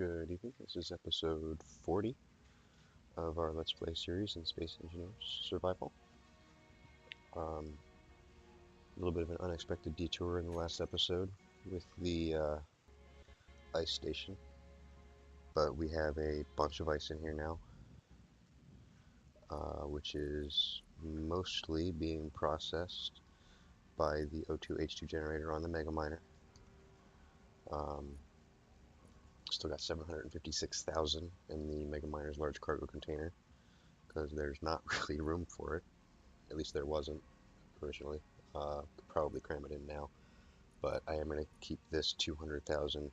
Good evening. This is episode 40 of our Let's Play series in Space Engineers Survival. A little bit of an unexpected detour in the last episode with the ice station, but we have a bunch of ice in here now, which is mostly being processed by the O2H2 generator on the Mega Miner. Still got 756,000 in the Mega Miner's large cargo container, because there's not really room for it. At least there wasn't originally. Could probably cram it in now, but I am going to keep this 200,000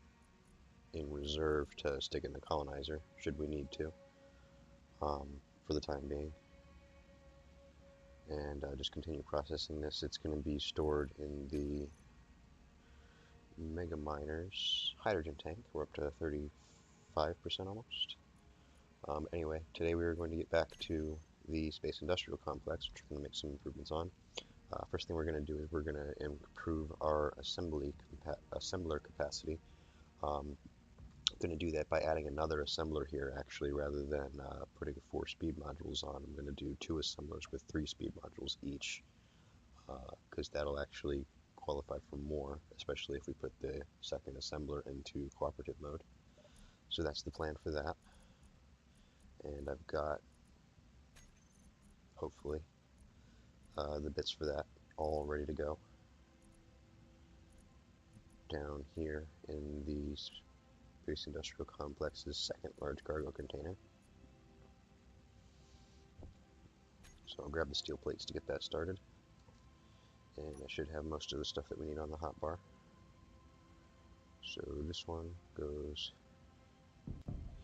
in reserve to stick in the colonizer, should we need to, for the time being. And just continue processing this. It's going to be stored in the Mega Miner's hydrogen tank. We're up to 35% almost. Anyway, today we are going to get back to the Space Industrial Complex, which we're going to make some improvements on. First thing we're going to do is we're going to improve our assembler capacity. I'm going to do that by adding another assembler here, actually, rather than putting 4 speed modules on. I'm going to do 2 assemblers with 3 speed modules each, because that'll actually qualify for more, especially if we put the second assembler into cooperative mode. So that's the plan for that. And I've got, hopefully, the bits for that all ready to go down here in the Space Industrial Complex's second large cargo container. So I'll grab the steel plates to get that started, and I should have most of the stuff that we need on the hotbar. So this one goes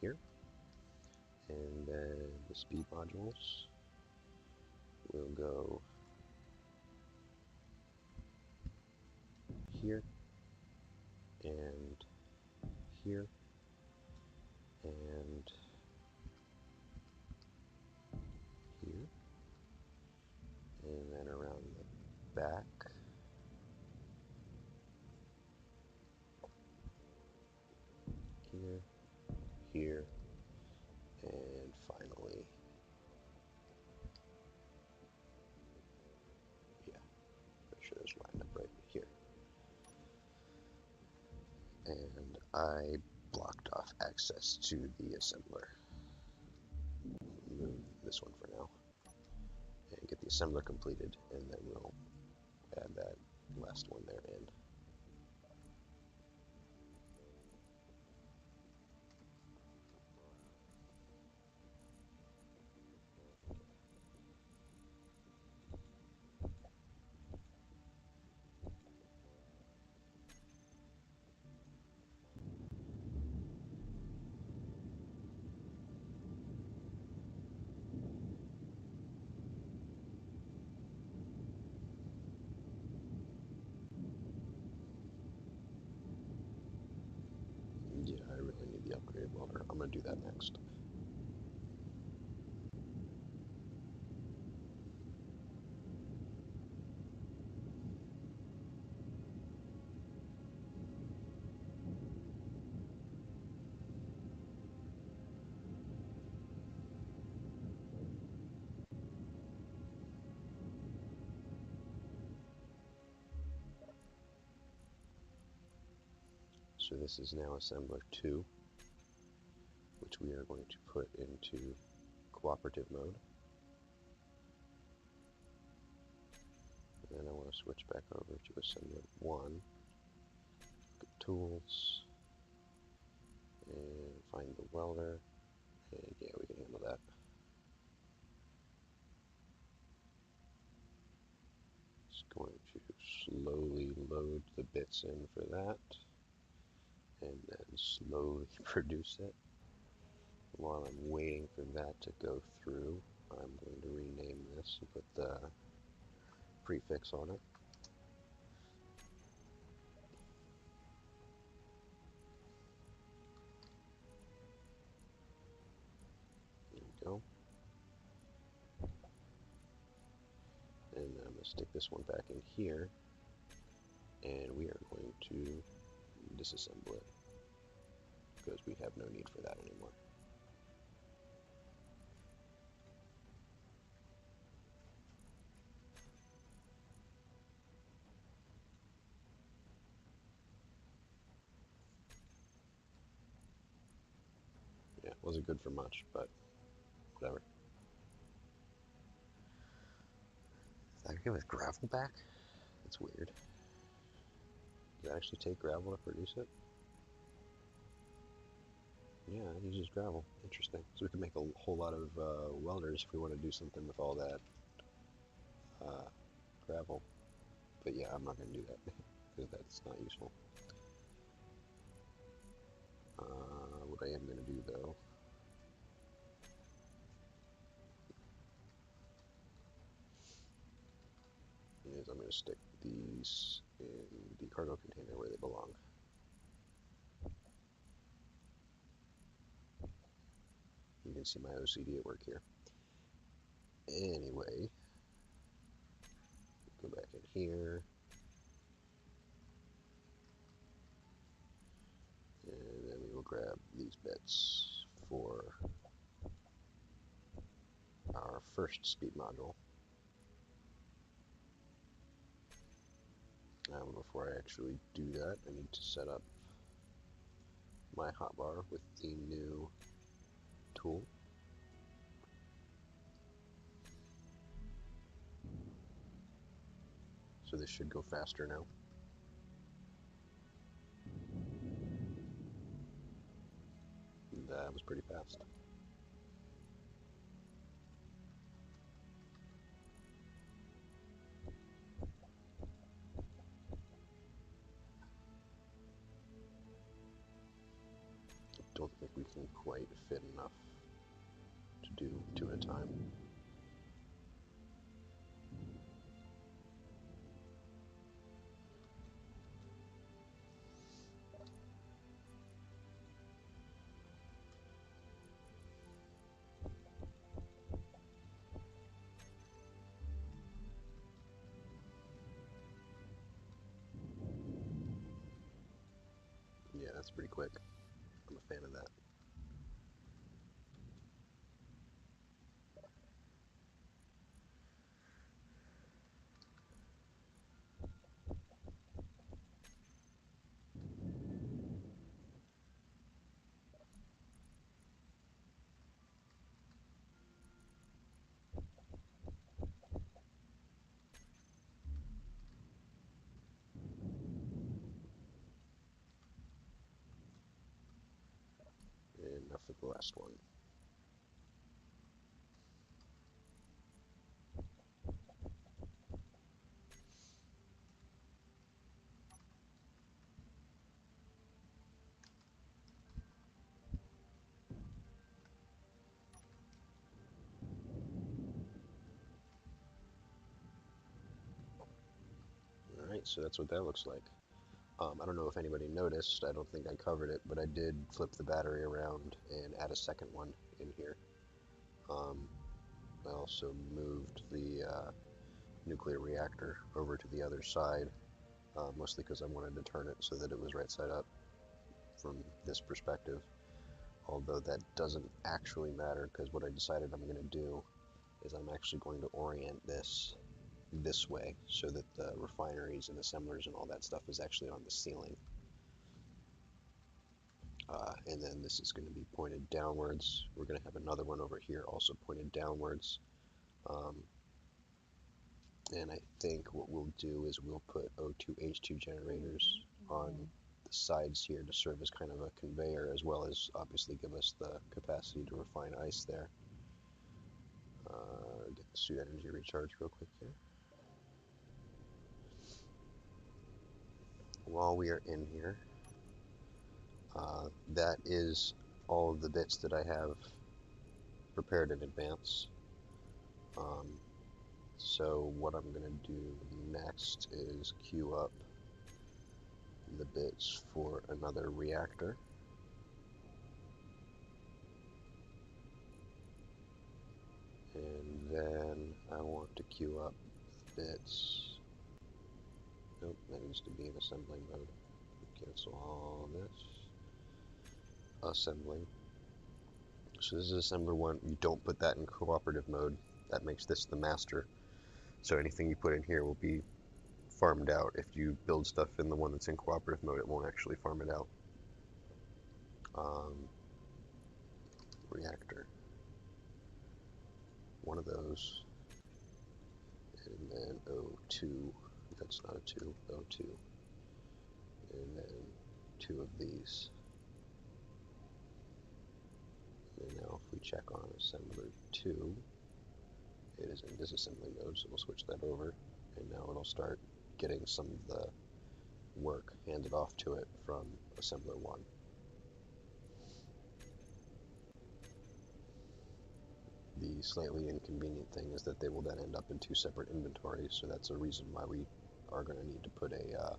here, and then the speed modules will go here, and here, and here, and then around the back. Here, here, and finally, yeah, make sure it's lined up right here. And I blocked off access to the assembler. Move this one for now, and get the assembler completed, and then we'll add that last one there in. Yeah, I really need the upgraded welder. I'm going to do that next. So this is now assembler 2, which we are going to put into cooperative mode. And then I want to switch back over to assembler 1. Look at tools, and find the welder, and yeah, we can handle that. Just going to slowly load the bits in for that, and then slowly produce it. While I'm waiting for that to go through, I'm going to rename this and put the prefix on it. There we go. And then I'm going to stick this one back in here, and we are going to disassemble it. because we have no need for that anymore. Yeah, wasn't good for much, but whatever. Is that good with gravel back? That's weird. Does it actually take gravel to produce it? Yeah, it uses gravel. Interesting. So we can make a whole lot of welders if we want to do something with all that gravel. But yeah, I'm not going to do that because that's not useful. What I am going to do though is I'm going to stick these in the cargo container where they belong. You can see my OCD at work here. Anyway, go back in here. And then we will grab these bits for our first speed module. Before I actually do that, I need to set up my hotbar with the new tool. So this should go faster now. And that was pretty fast. Don't think we can quite fit enough to do 2 at a time. Yeah, that's pretty quick. I'm a fan of that. And now for the last one. Alright, so that's what that looks like. I don't know if anybody noticed, I don't think I covered it, but I did flip the battery around and add a second one in here. I also moved the nuclear reactor over to the other side, mostly because I wanted to turn it so that it was right side up from this perspective. Although that doesn't actually matter, because what I decided I'm going to do is I'm actually going to orient this way so that the refineries and assemblers and all that stuff is actually on the ceiling. And then this is going to be pointed downwards. We're going to have another one over here also pointed downwards. And I think what we'll do is we'll put O2H2 generators on the sides here to serve as kind of a conveyor, as well as obviously give us the capacity to refine ice there. Get the suit energy recharge real quick here. While we are in here, that is all of the bits that I have prepared in advance. So what I'm going to do next is queue up the bits for another reactor. And then I want to queue up bits. Nope, that needs to be in assembly mode. Cancel all this. assembling. So this is assembler 1. You don't put that in cooperative mode. That makes this the master. So anything you put in here will be farmed out. If you build stuff in the one that's in cooperative mode, it won't actually farm it out. Reactor. One of those. And then O2. That's not a 2. O2. And then 2 of these. And now if we check on assembler 2, it is in disassembly mode, so we'll switch that over. And now it'll start getting some of the work handed off to it from assembler 1. The slightly inconvenient thing is that they will then end up in 2 separate inventories, so that's a reason why we are going to need to put a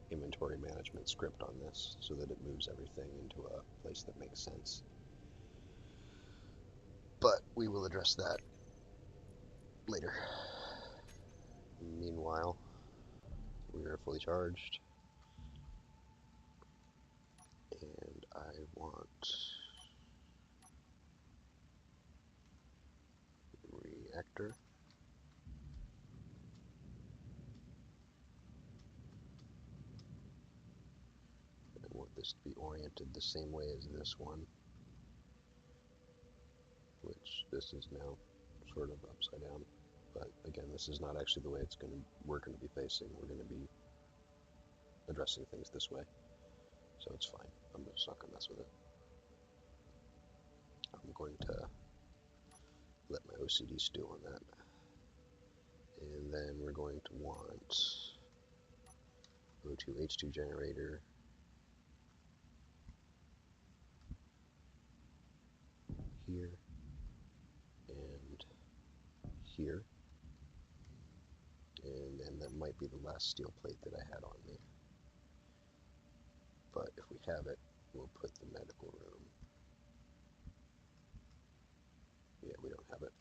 inventory management script on this, so that it moves everything into a place that makes sense. But we will address that later. Meanwhile, we are fully charged, and I want reactor. I want this to be oriented the same way as this one, which this is now sort of upside down. But again, this is not actually the way we're going to be facing. We're going to be addressing things this way, so it's fine. I'm just not going to mess with it. I'm going to let my OCD stew on that. And then we're going to want O2H2 generator here and here. And then that might be the last steel plate that I had on me. But if we have it, we'll put the medical room. Yeah, we don't have it.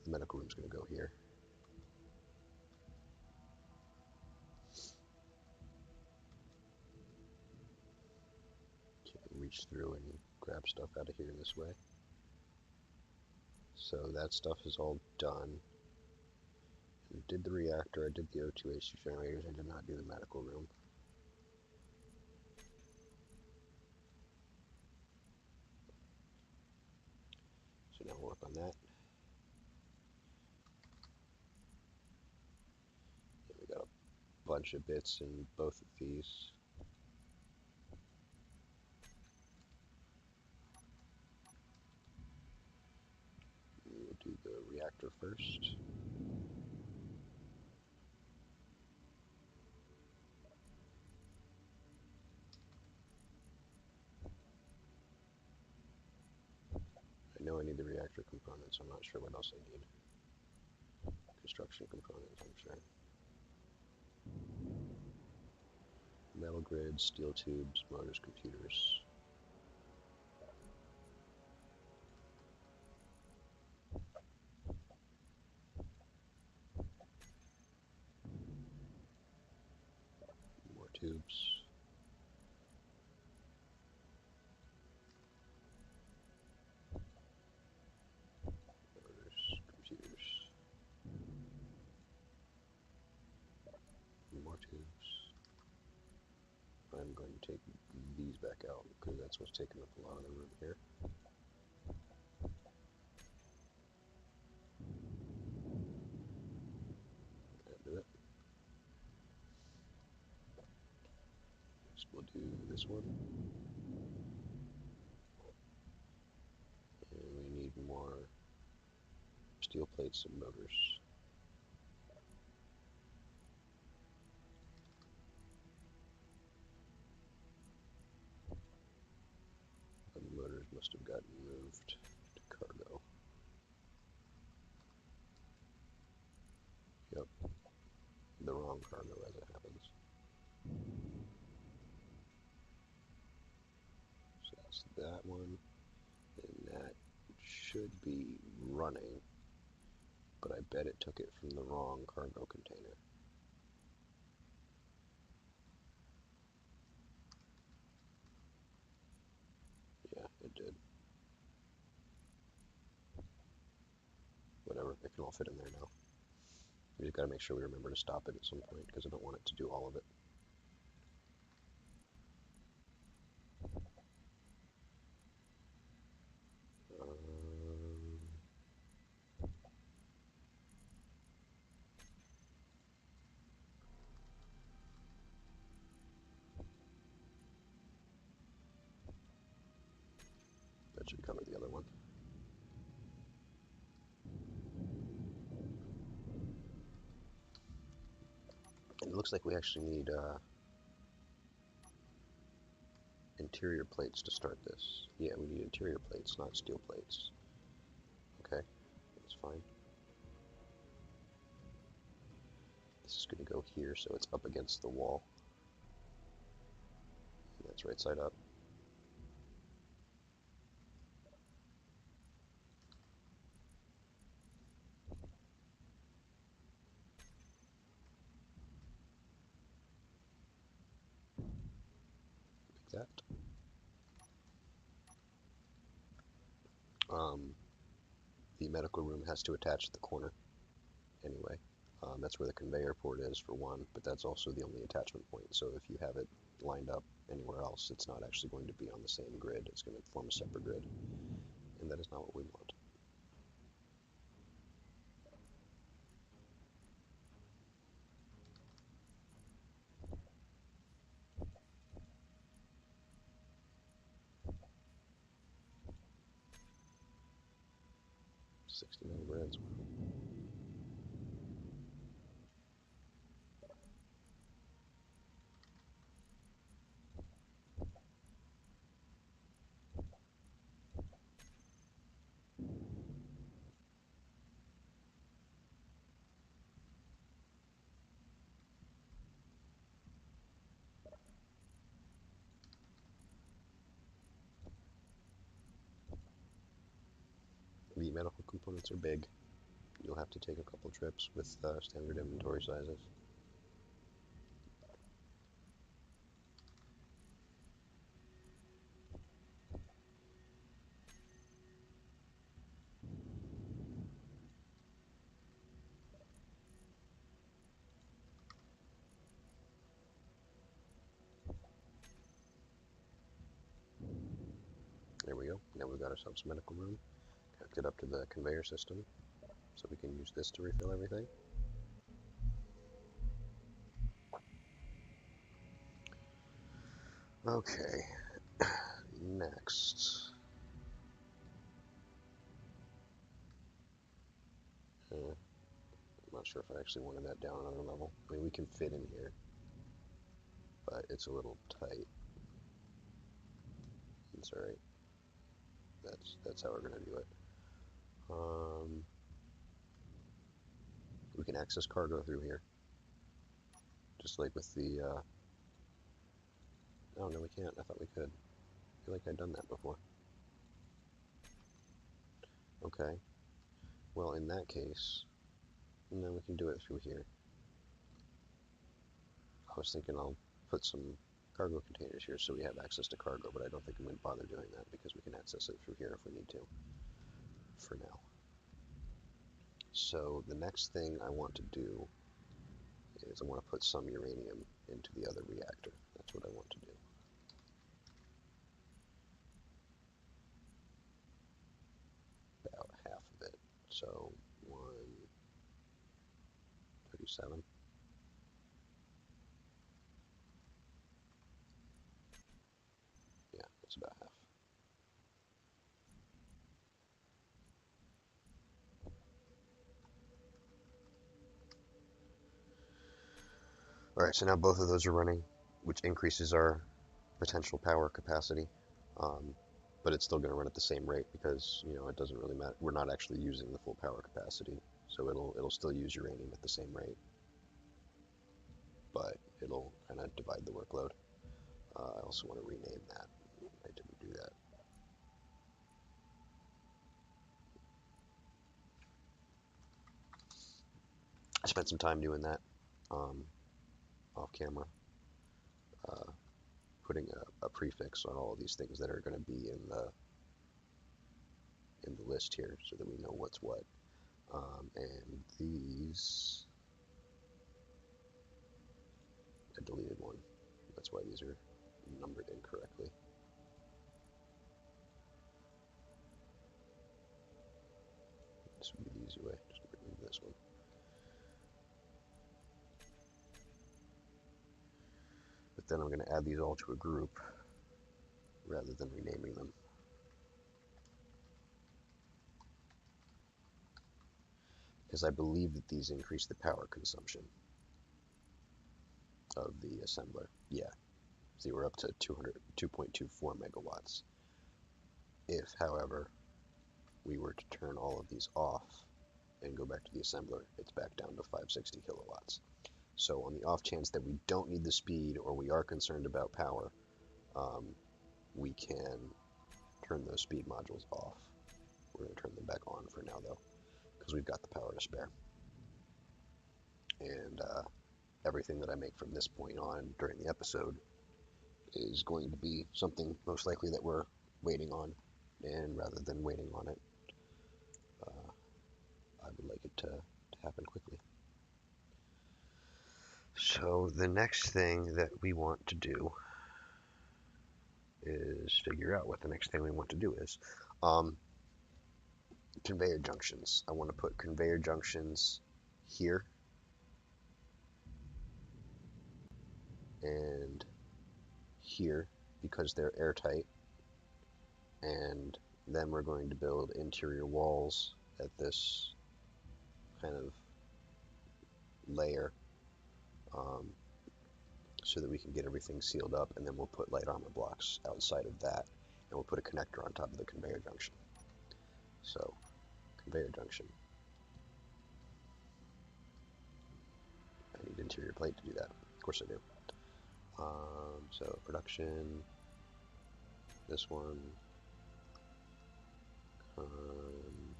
The medical room's going to go here. Can't reach through and grab stuff out of here this way. So that stuff is all done. I did the reactor, I did the O2H2 generators, I did not do the medical room. So now we'll work on that. And we got a bunch of bits in both of these. We'll do the reactor first. I know I need the reactor components, I'm not sure what else I need. Construction components, I'm sure. Metal grid, steel tubes, motors, computers. More tubes. Motors, computers. More tubes. I'm going to take these back out because that's what's taking up a lot of the room here. That do it. Next we'll do this one. And we need more steel plates and motors. The motors must have gotten moved to cargo. Yep. The wrong cargo as it happens. So that's that one. And that should be running, but I bet it took it from the wrong cargo container. it can all fit in there now. We just got to make sure we remember to stop it at some point because I don't want it to do all of it. Um, that should cover the other one. And it looks like we actually need interior plates to start this. Yeah, we need interior plates, not steel plates. Okay, that's fine. This is going to go here so it's up against the wall. And that's right side up. Like that. The medical room has to attach to the corner anyway. That's where the conveyor port is for one, but that's also the only attachment point. So if you have it lined up anywhere else, it's not actually going to be on the same grid. It's going to form a separate grid, and that is not what we want. $60 grids. The medical components are big. You'll have to take a couple trips with standard inventory sizes. There we go. Now we've got ourselves a medical room. Hooked it up to the conveyor system, so we can use this to refill everything. Okay, next. I'm not sure if I actually wanted that down another level. I mean, we can fit in here, but it's a little tight. It's alright. That's how we're gonna do it. We can access cargo through here, just like with the. Oh no, we can't. I thought we could. I feel like I'd done that before. Okay. Well, in that case, no, we can do it through here. I was thinking I'll put some cargo containers here so we have access to cargo, but I don't think I'm going to bother doing that because we can access it through here if we need to, for now. So the next thing I want to do is I want to put some uranium into the other reactor. That's what I want to do. About half of it. So 137. Yeah, that's about half. Alright, so now both of those are running, which increases our potential power capacity. But it's still going to run at the same rate because, you know, it doesn't really matter. We're not actually using the full power capacity, so it'll still use uranium at the same rate, but it'll kind of divide the workload. I also want to rename that. I didn't do that. I spent some time doing that off camera, uh, putting a prefix on all of these things that are going to be in the list here so that we know what's what. And these, I deleted one. That's why these are numbered incorrectly. This would be the easy way, just remove this one. But then I'm going to add these all to a group rather than renaming them. Because I believe that these increase the power consumption of the assembler. Yeah, see, we're up to 2.24 megawatts. If, however, we were to turn all of these off and go back to the assembler, it's back down to 560 kilowatts. So on the off chance that we don't need the speed or we are concerned about power, we can turn those speed modules off. We're going to turn them back on for now, though, because we've got the power to spare. And everything that I make from this point on during the episode is going to be something most likely that we're waiting on. And rather than waiting on it, I would like it to happen quickly. So the next thing that we want to do is figure out what the next thing we want to do is. Conveyor junctions. I want to put conveyor junctions here and here because they're airtight, and then we're going to build interior walls at this kind of layer so that we can get everything sealed up, and then we'll put light armor blocks outside of that, and we'll put a connector on top of the conveyor junction. So, conveyor junction. I need interior plate to do that. Of course I do. So production, this one,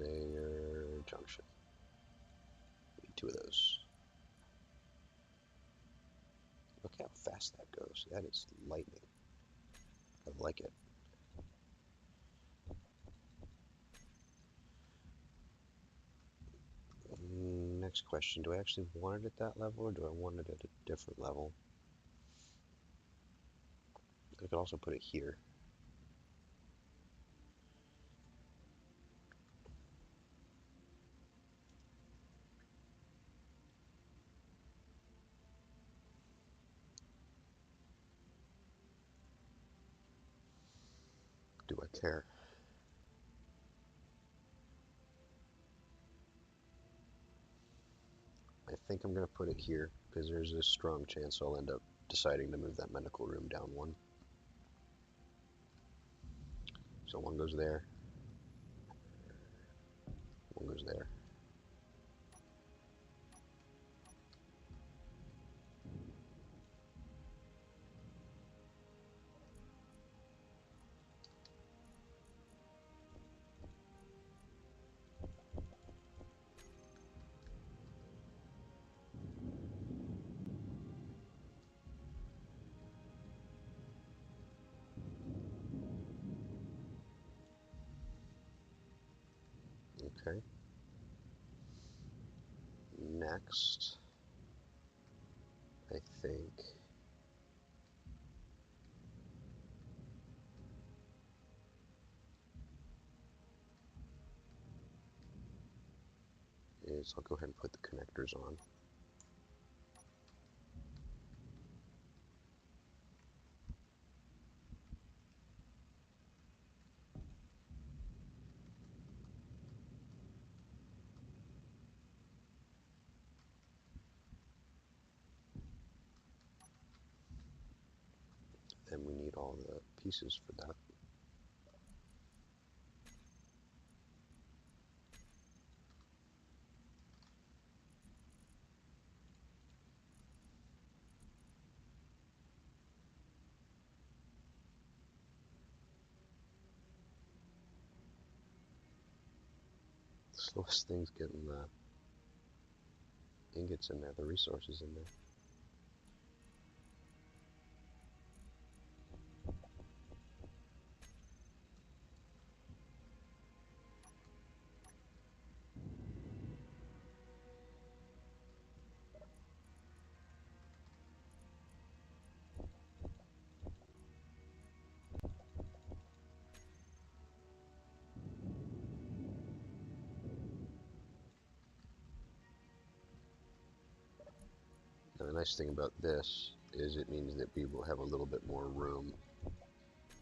conveyor junction. Need 2 of those. Look how fast that goes. That is lightning. I like it. Next question, do I actually want it at that level, or do I want it at a different level? I could also put it here. Do I care? I think I'm going to put it here, because there's a strong chance I'll end up deciding to move that medical room down 1. So 1 goes there. 1 goes there. Okay. Next, I think is I'll go ahead and put the connectors on. And we need all the pieces for that. The slowest thing's getting the ingots in there, the resources in there. The nice thing about this is it means that we will have a little bit more room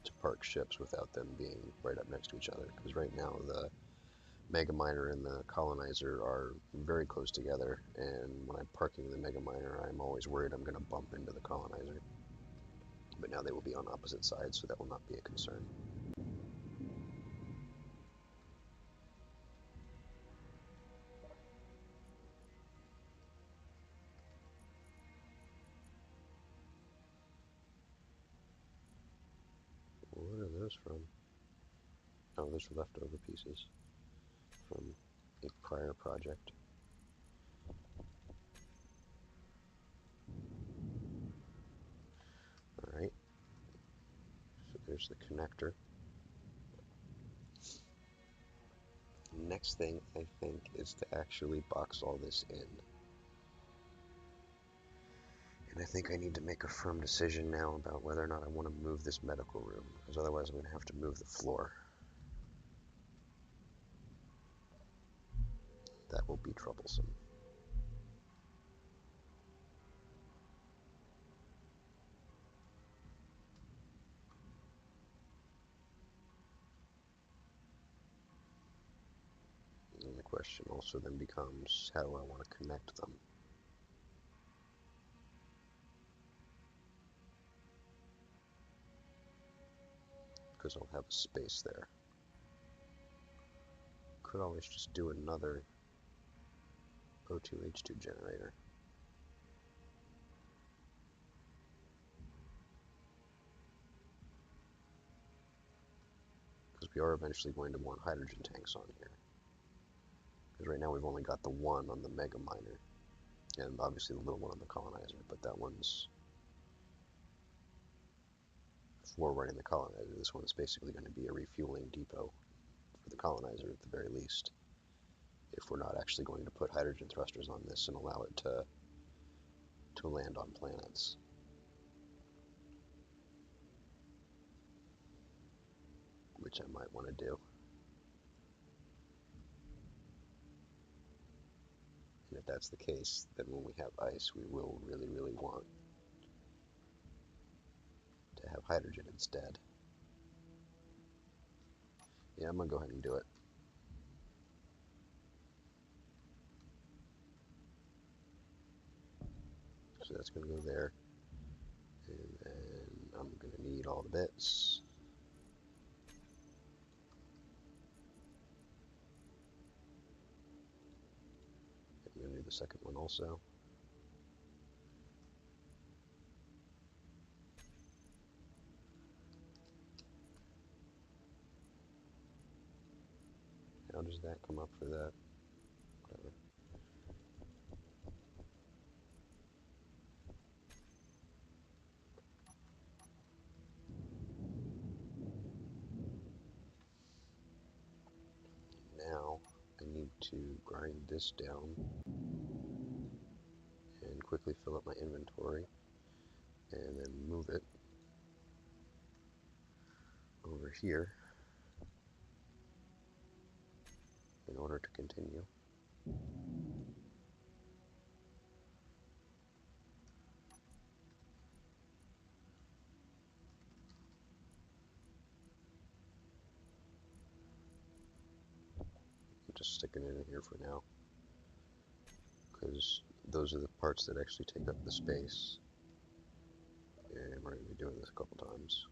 to park ships without them being right up next to each other. Because right now the Mega Miner and the Colonizer are very close together, and when I'm parking the Mega Miner, I'm always worried I'm going to bump into the Colonizer. But now they will be on opposite sides, so that will not be a concern. What are those from? Oh, those are leftover pieces from a prior project. Alright, so there's the connector. Next thing, I think, is to actually box all this in. And I think I need to make a firm decision now about whether or not I want to move this medical room, because otherwise I'm going to have to move the floor. That will be troublesome. And the question also then becomes, how do I want to connect them? Because I'll have a space there. Could always just do another O2H2 generator. Because we are eventually going to want hydrogen tanks on here. Because right now we've only got the one on the Mega Miner, and obviously the little one on the Colonizer, but that one's for running the Colonizer. This one is basically going to be a refueling depot for the Colonizer at the very least, if we're not actually going to put hydrogen thrusters on this and allow it to land on planets. Which I might want to do. And if that's the case, then when we have ice, we will really, really want to have hydrogen instead. Yeah, I'm going to go ahead and do it. So that's going to go there. And then I'm going to need all the bits. I'm going to do the second one also. How does that come up for that? Whatever. Now I need to grind this down and quickly fill up my inventory and then move it over here in order to continue. I'm just sticking it in here for now, because those are the parts that actually take up the space, and we're going to be doing this a couple times.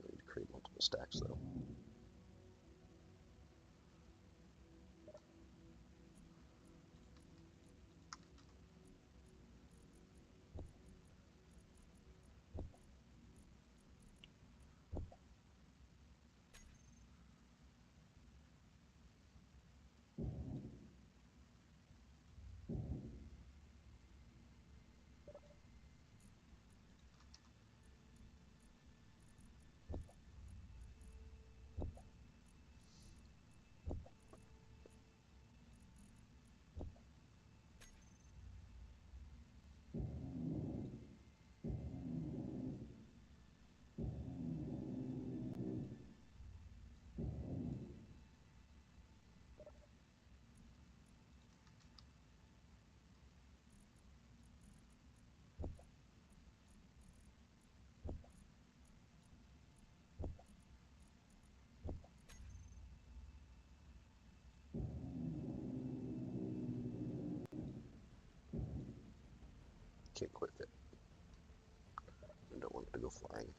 I need to create multiple stacks though. can't quite fit. I don't want it to go flying.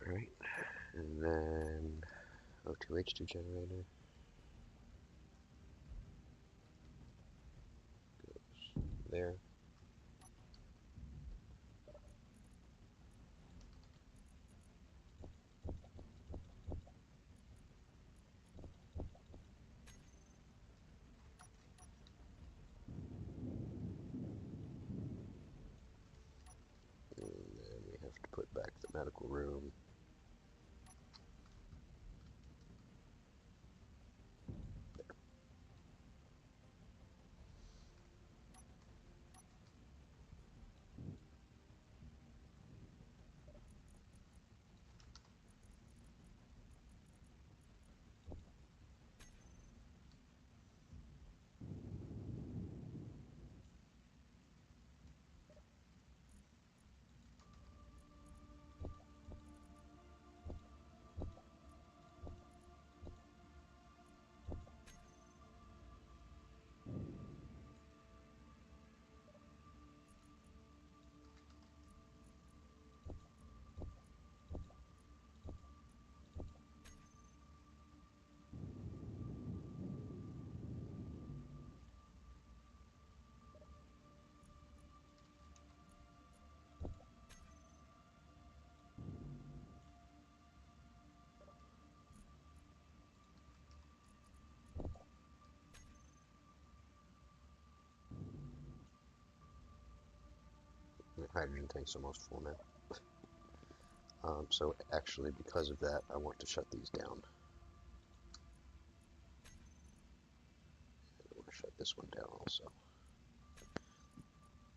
Alright, and then O2H2 generator goes there. And then we have to put back the medical room. The hydrogen tank's almost full now. So actually, because of that, I want to shut these down. I want to shut this one down also.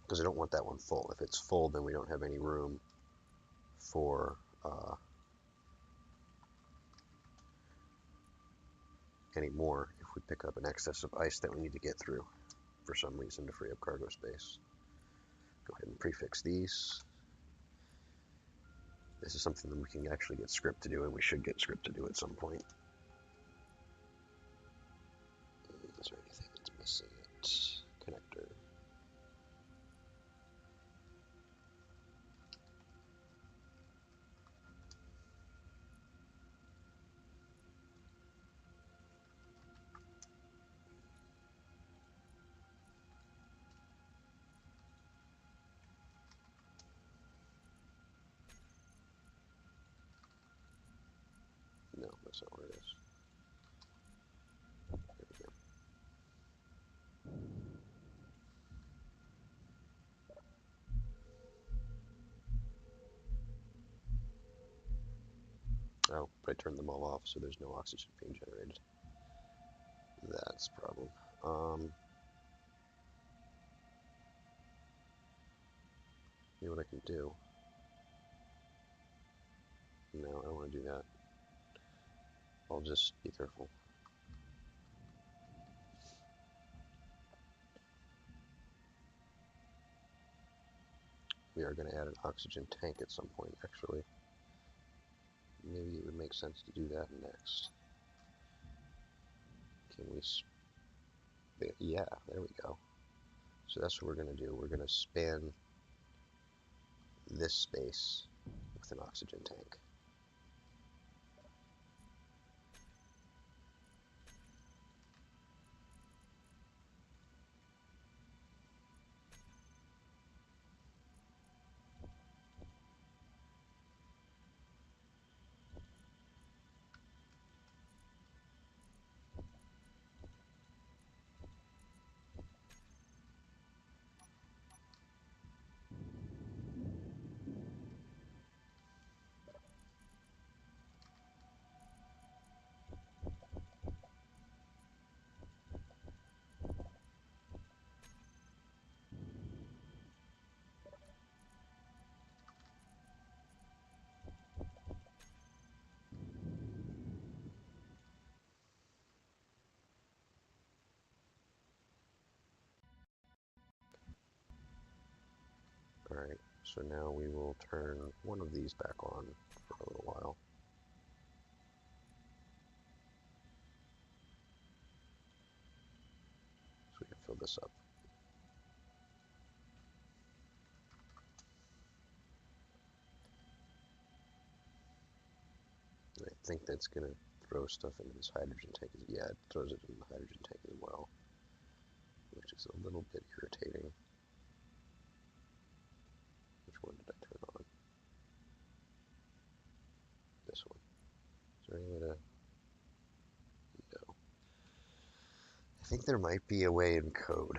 Because I don't want that one full. If it's full, then we don't have any room for any more if we pick up an excess of ice that we need to get through for some reason to free up cargo space. Go ahead and prefix these. This is something that we can actually get script to do, and we should get script to do at some point. Is there anything that's missing? Connector. No, that's not where it is. There we go. Oh, but I turned them all off, so there's no oxygen being generated. That's a problem. You know what I can do? No, I don't want to do that. I'll just be careful. We are going to add an oxygen tank at some point, actually. Maybe it would make sense to do that next. Can we... Yeah, there we go. So that's what we're going to do. We're going to span this space with an oxygen tank. Alright, so now we will turn one of these back on for a little while. this up. And I think that's going to throw stuff into this hydrogen tank. Yeah, it throws it in the hydrogen tank as well, which is a little bit irritating. Which one did I turn on? This one. Is there any way to... No. I think there might be a way in code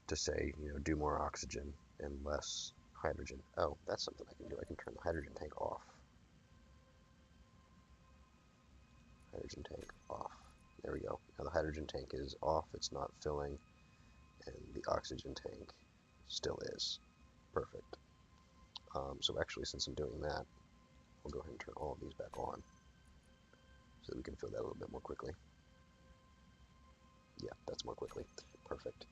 to say, do more oxygen and less hydrogen. Oh, that's something I can do. I can turn the hydrogen tank off. Hydrogen tank off. There we go. Now the hydrogen tank is off. It's not filling. And the oxygen tank still is. Perfect. So actually, since I'm doing that, I'll go ahead and turn all of these back on so that we can fill that a little bit more quickly. Yeah, that's more quickly. Perfect.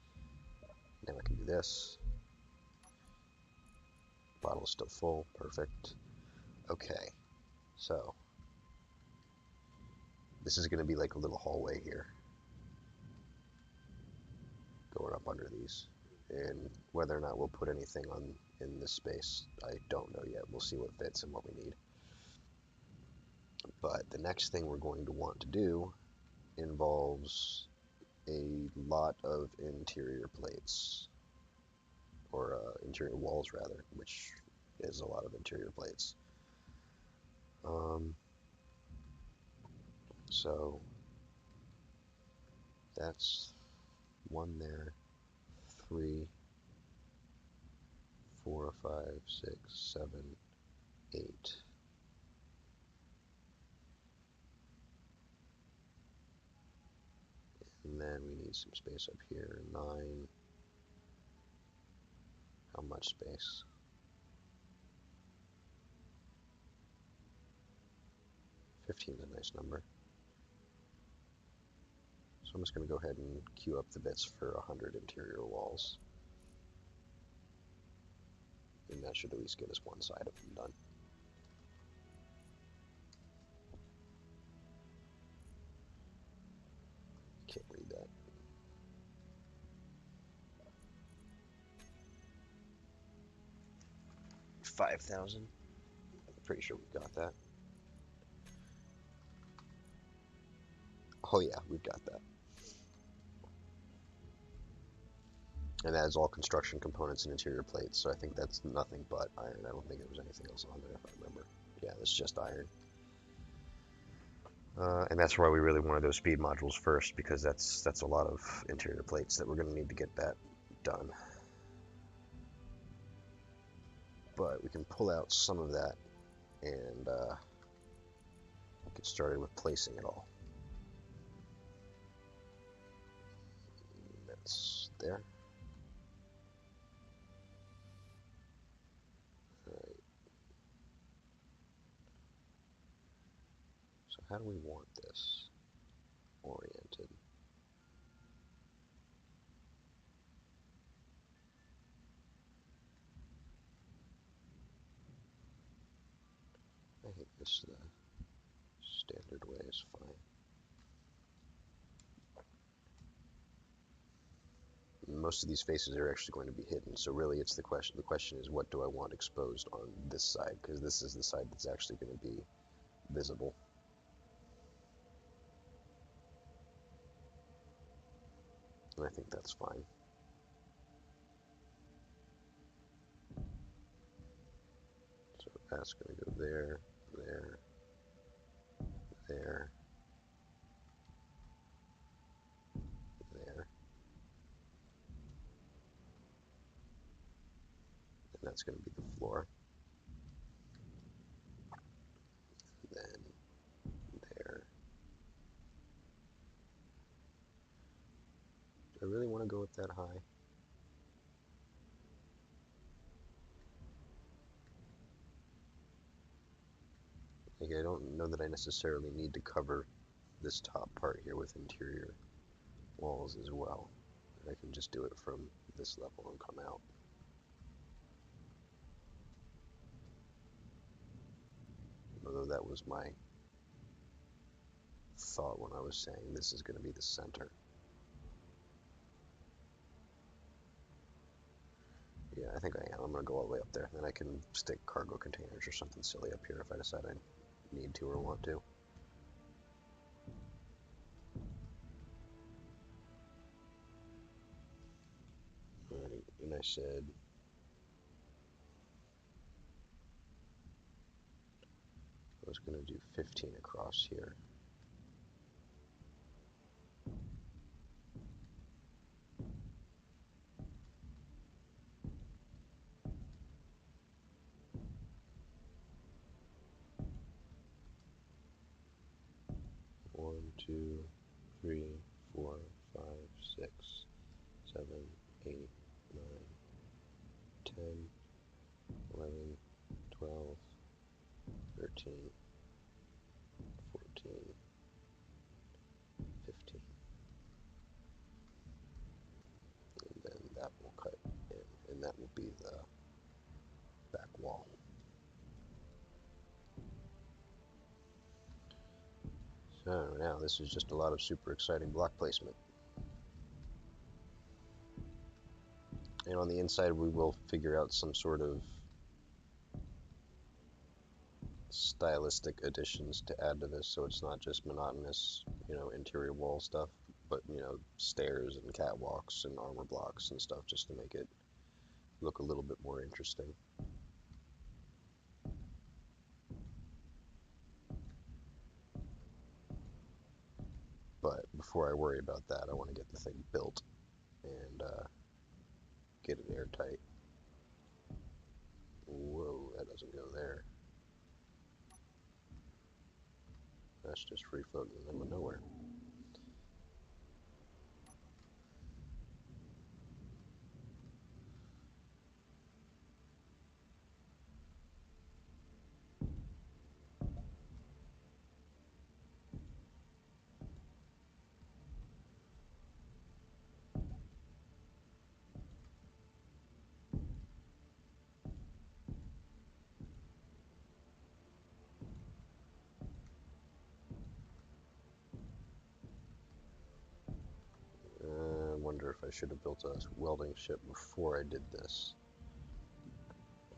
Now I can do this. Bottle is still full. Perfect. Okay, so this is going to be like a little hallway here. Going up under these. And whether or not we'll put anything on in this space, I don't know yet. We'll see what fits and what we need. But the next thing we're going to want to do involves a lot of interior plates, or interior walls rather, which is a lot of interior plates. So that's 1 there, 3, 4, 5, 6, 7, 8. And then we need some space up here, 9. How much space? 15 is a nice number. So I'm just going to go ahead and queue up the bits for 100 interior walls. And that should at least get us one side of them done. Can't read that. $5,000. I'm pretty sure we've got that. Oh yeah, we've got that. And that is all construction components and interior plates, so I think that's nothing but iron. I don't think there was anything else on there, if I remember. Yeah, it's just iron. And that's why we really wanted those speed modules first, because that's a lot of interior plates that we're going to need to get that done. But we can pull out some of that and get started with placing it all. That's there. Alright. So how do we want this oriented? I think this standard way is fine. Most of these faces are actually going to be hidden, so really it's the question. The question is, what do I want exposed on this side? Because this is the side that's actually going to be visible. And I think that's fine. So that's going to go there, there, there, there. And that's going to be the floor. Then there. Do I really want to go with that high? Like, I don't know that I necessarily need to cover this top part here with interior walls as well. I can just do it from this level and come out. Although that was my thought when I was saying this is going to be the center. Yeah, I think I am. I'm going to go all the way up there. Then I can stick cargo containers or something silly up here if I decide I need to or want to. Alright, and I said I was going to do 15 across here. One, two, 3, 4, 5, 6, 7, 8, 9, 10, 11, 12, 13, 14, 15. And then that will cut in, and that will be the back wall. So now this is just a lot of super exciting block placement. And on the inside we will figure out some sort of stylistic additions to add to this, so it's not just monotonous, interior wall stuff, but, stairs and catwalks and armor blocks and stuff, just to make it look a little bit more interesting. But before I worry about that, I want to get the thing built and get it airtight. Whoa, that doesn't go there. That's just free floating in the middle of nowhere. I wonder if I should have built a welding ship before I did this.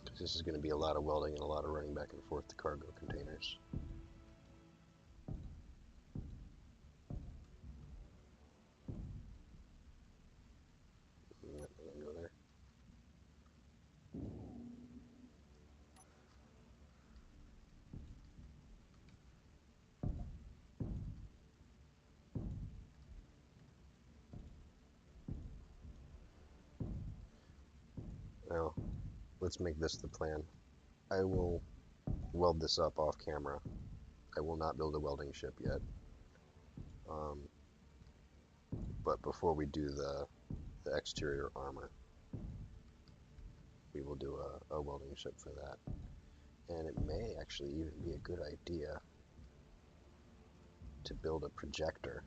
Because this is going to be a lot of welding and a lot of running back and forth to cargo containers. That doesn't go there. Now, let's make this the plan. I will weld this up off camera. I will not build a welding ship yet. But before we do the exterior armor, we will do a welding ship for that. And it may actually even be a good idea to build a projector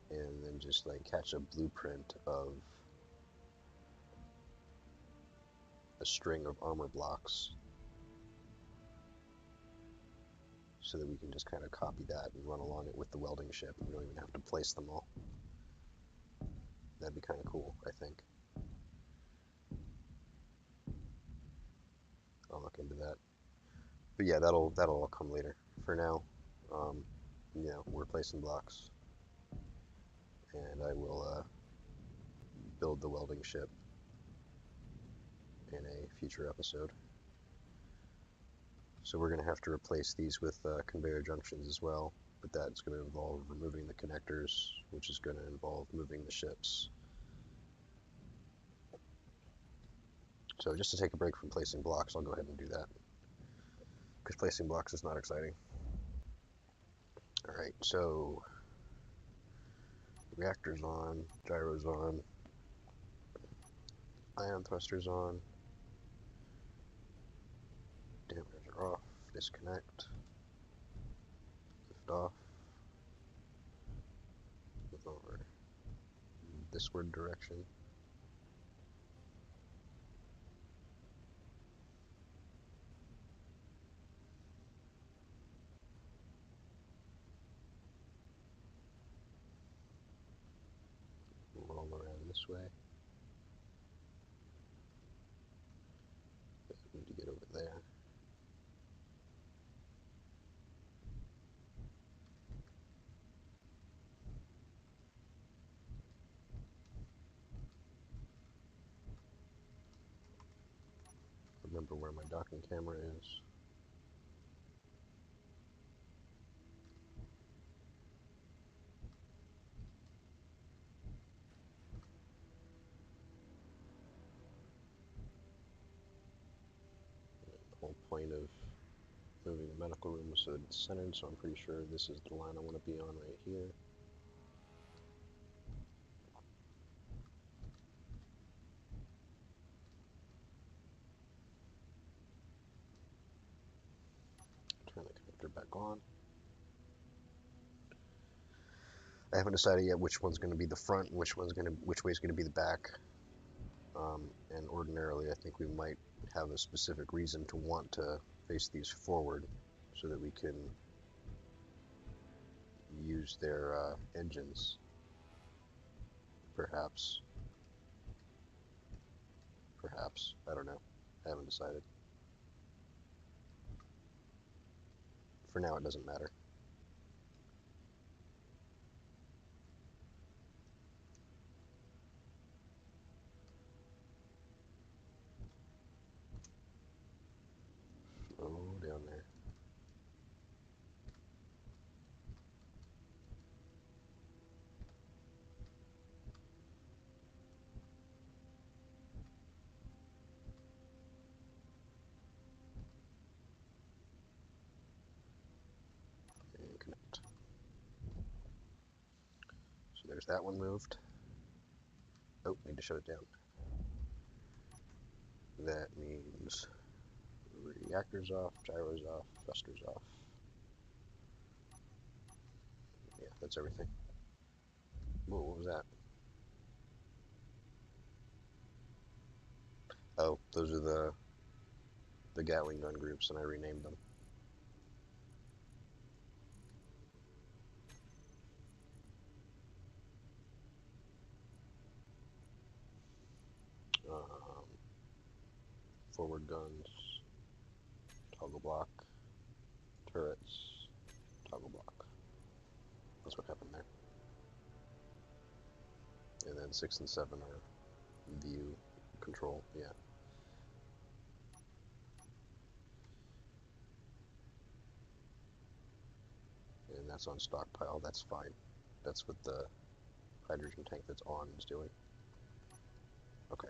and then just like catch a blueprint of a string of armor blocks so that we can just kind of copy that and run along it with the welding ship, and we don't even have to place them all. That'd be kind of cool, I think. I'll look into that. But yeah, that'll all come later. For now, we're placing blocks, and I will build the welding ship in a future episode. So we're going to have to replace these with conveyor junctions as well, but that's going to involve removing the connectors, which is going to involve moving the ships. So just to take a break from placing blocks, I'll go ahead and do that, because placing blocks is not exciting. Alright, so reactors on, gyros on, ion thrusters on, dampers are off, disconnect, lift off, move over thisward direction. Roll around. this way. We need to get over there. Remember where my docking camera is. The whole point of moving the medical room was so that it's centered, so I'm pretty sure this is the line I want to be on right here. Turn the connector back on. I haven't decided yet which one's going to be the front and which way is going to be the back. And ordinarily, I think we might have a specific reason to want to face these forward, so that we can use their engines. Perhaps. I don't know. I haven't decided. For now, it doesn't matter. Oh, down there. And connect. So there's that one moved. Oh, need to shut it down. That means reactors off, gyros off, thrusters off. Yeah, that's everything. Whoa, what was that? Oh, those are the Gatling gun groups, and I renamed them. Forward guns, toggle block, turrets, toggle block. That's what happened there. And then 6 and 7 are view control, yeah. And that's on stockpile, that's fine. That's what the hydrogen tank that's on is doing. Okay.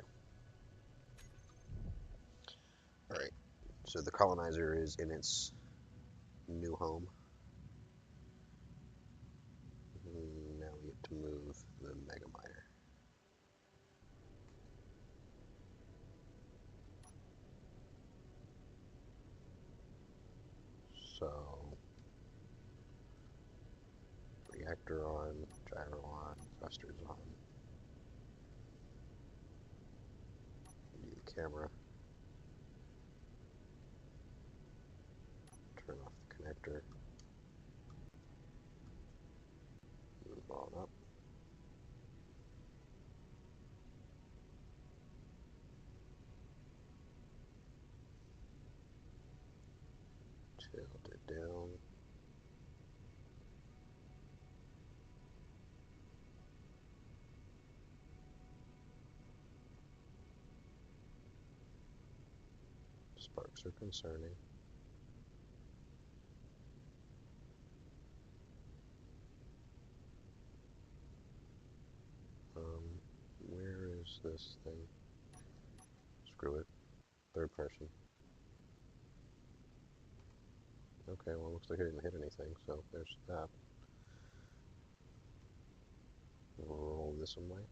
Alright, so the colonizer is in its new home. Now we get to move the mega miner. So, reactor on, gyro on, thrusters on. Do the camera. Turn off the connector. Move on up. Tilt it down. Sparks are concerning. Where is this thing? Screw it. Third person. Okay, well, looks like I didn't hit anything, so there's that. We'll roll this one way.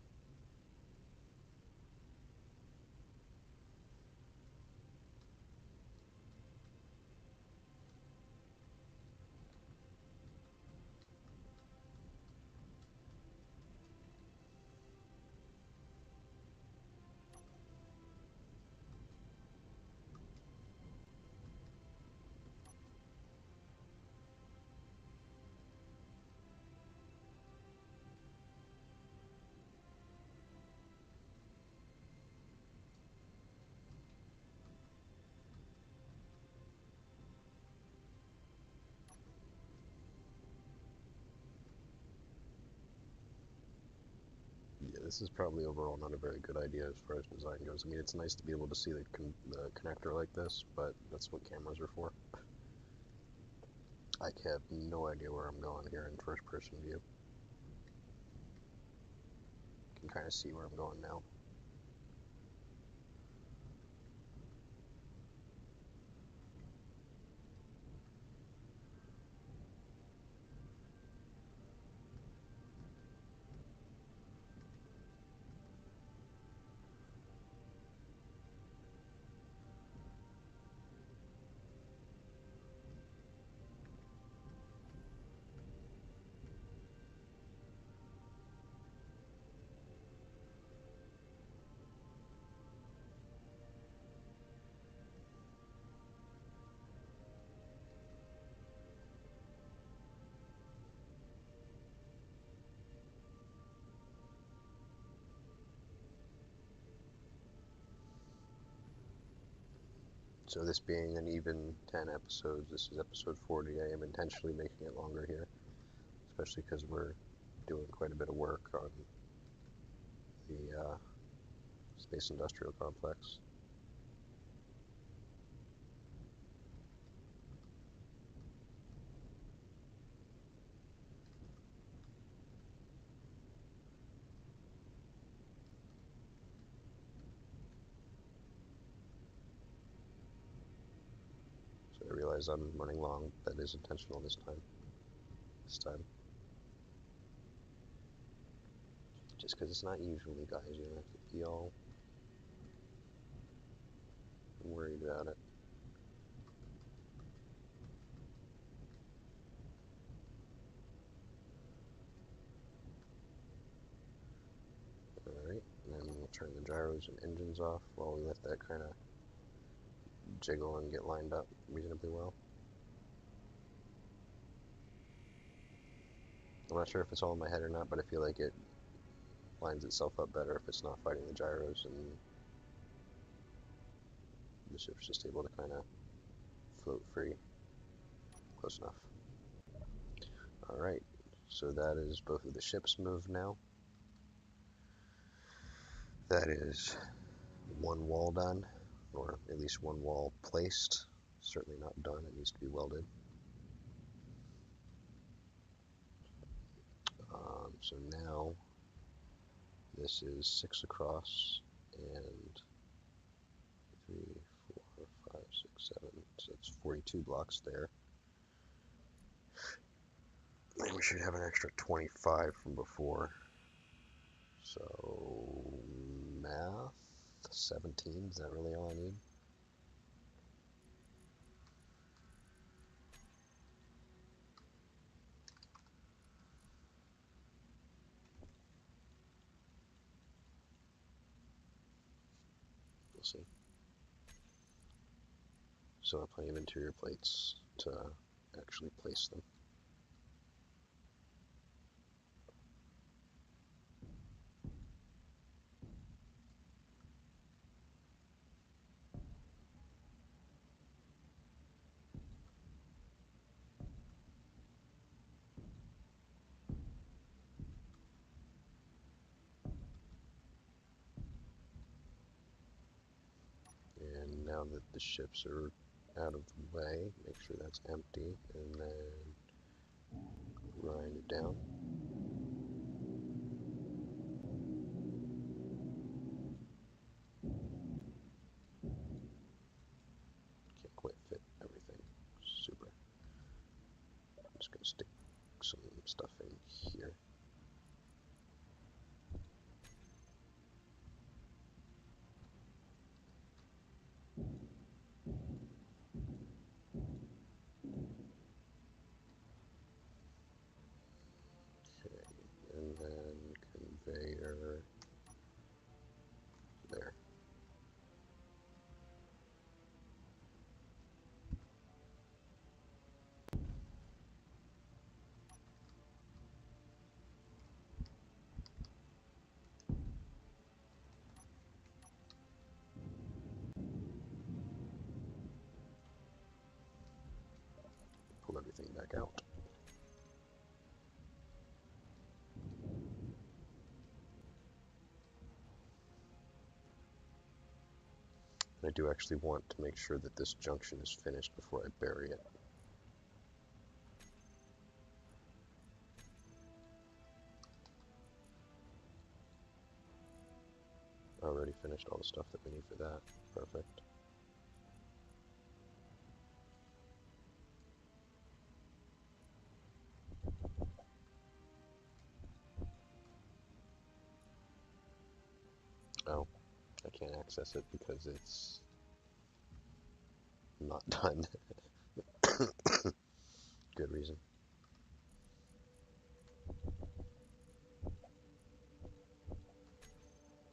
this is probably overall not a very good idea as far as design goes. I mean, it's nice to be able to see the connector like this, but that's what cameras are for. I have no idea where I'm going here in first person view. Can kind of see where I'm going now. So this being an even 10 episodes, this is episode 40, I am intentionally making it longer here, especially because we're doing quite a bit of work on the Space Industrial Complex. So I realize I'm running long. That is intentional this time. Just because it's not usually, guys, you don't have to be all worried about it. Alright, and then we'll turn the gyros and engines off while we let that kind of jiggle and get lined up reasonably well. I'm not sure if it's all in my head or not, but I feel like it lines itself up better if it's not fighting the gyros and the ship's just able to kind of float free. Close enough. Alright, so that is both of the ships moved now. That is one wall done, or at least one wall placed. Certainly not done, it needs to be welded. So now this is 6 across and 3, 4, 5, 6, 7, so that's 42 blocks there. And we should have an extra 25 from before. So math, 17, is that really all I need? We'll see. So I have plenty of interior plates to actually place them. And now that the ships are out of the way, make sure that's empty, and then grind it down. Can't quite fit everything. Super. I'm just going to stick some stuff in here. Okay, and then conveyor there. Pull everything back out. do actually want to make sure that this junction is finished before I bury it. Already finished all the stuff that we need for that. Perfect. Oh, I can't access it because it's not done. Good reason.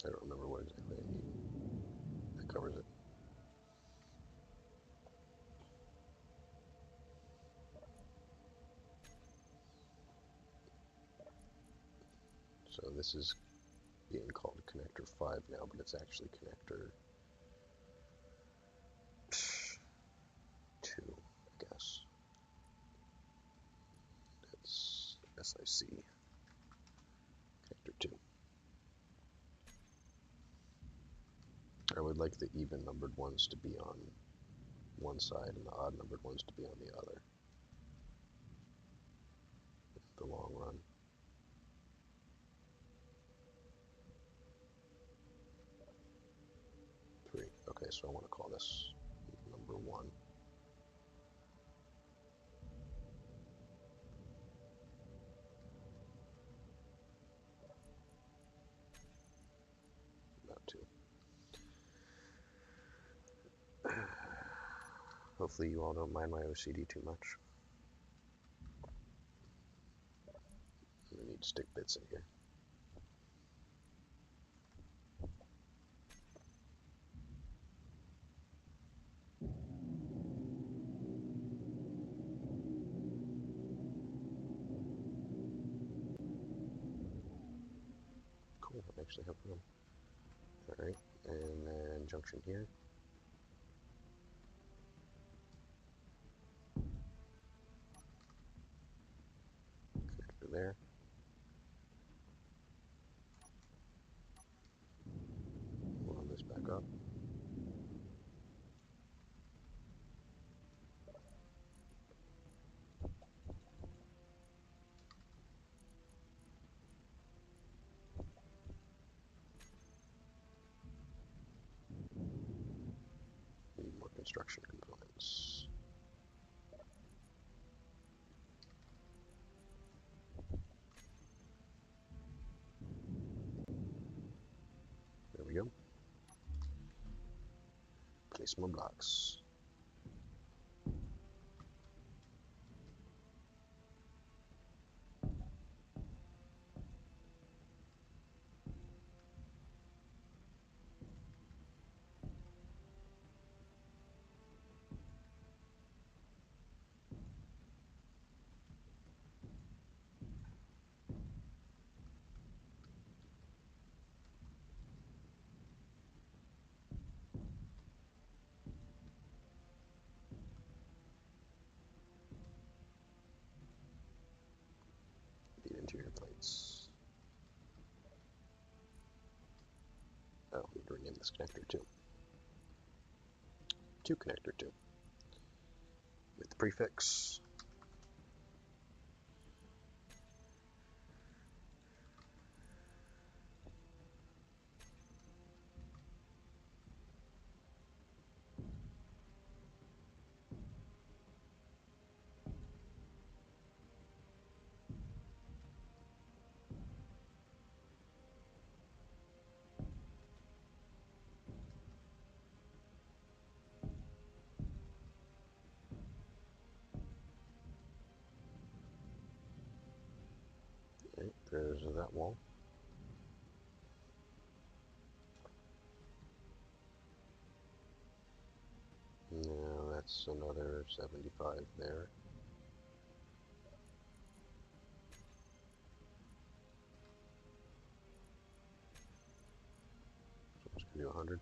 I don't remember what exactly I need. That covers it. So this is being called connector 5 now, but it's actually connector 2, I guess. That's SIC connector 2. I would like the even numbered ones to be on one side and the odd numbered ones to be on the other. The long run. Three. Okay, so I want to call this number 1. Not 2. Hopefully you all don't mind my OCD too much. We need stick bits in here. Cool, I actually have room. Alright, and then junction here. Connector there. We'll run this back up. Need more construction components. There we go. Place more blocks. Feed interior plates. Oh, I need to rename this connector too. To connector 2. With the prefix. Okay, there's that wall. Now that's another 75 there. So I'm just going to do 100.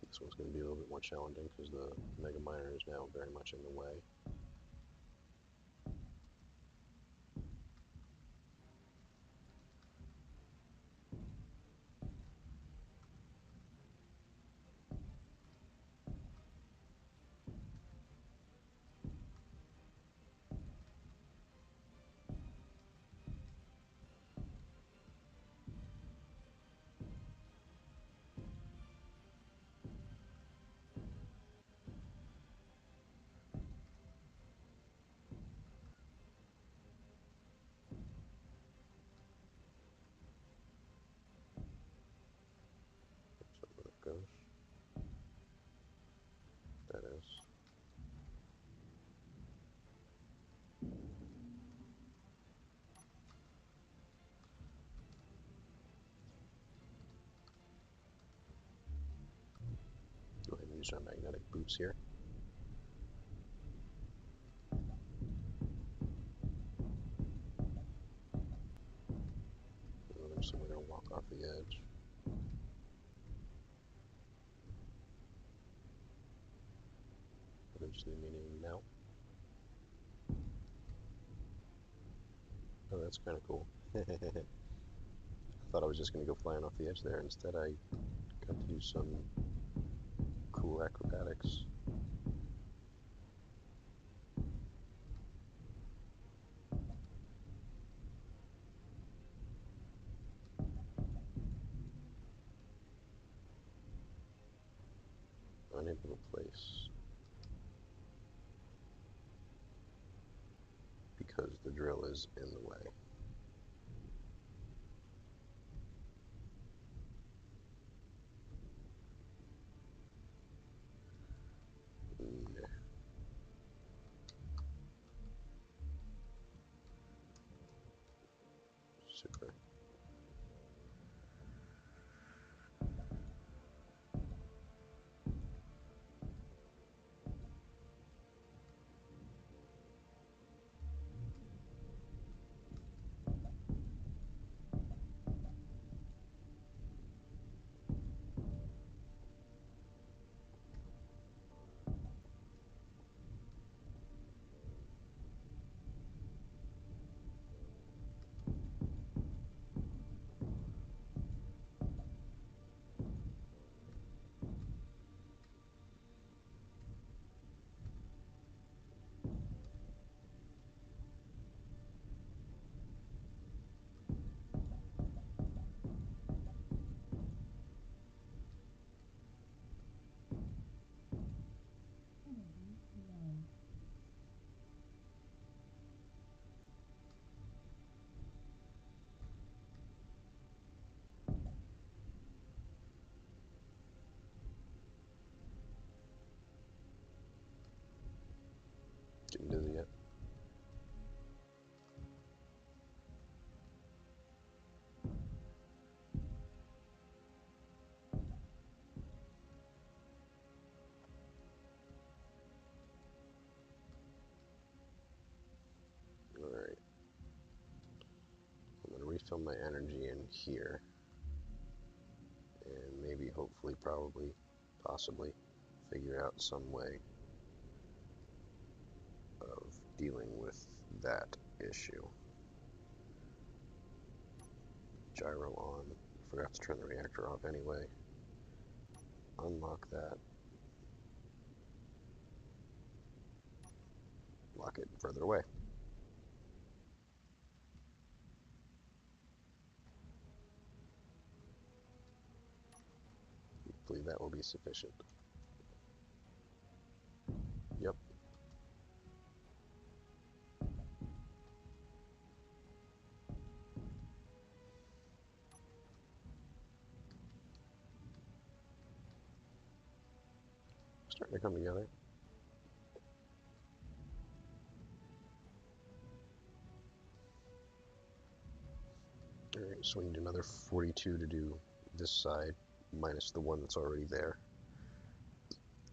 This one's going to be a little bit more challenging because the Mega Miner is now very much in the way. So there it goes. That is. Go ahead and use our magnetic boots here. So we're going to walk off the edge. Eventually meaning now. Oh, that's kind of cool. I thought I was just going to go flying off the edge there. Instead, I got to use some cool acrobatics. Unable to place because the drill is in the way. Nah. Super. Getting dizzy yet? Alright. I'm going to refill my energy in here. And maybe, hopefully, probably, possibly figure out some way of dealing with that issue. Gyro on. Forgot to turn the reactor off anyway. Unlock that. Lock it further away. Hopefully that will be sufficient. Yep. Starting to come together. Alright, so we need another 42 to do this side, minus the one that's already there.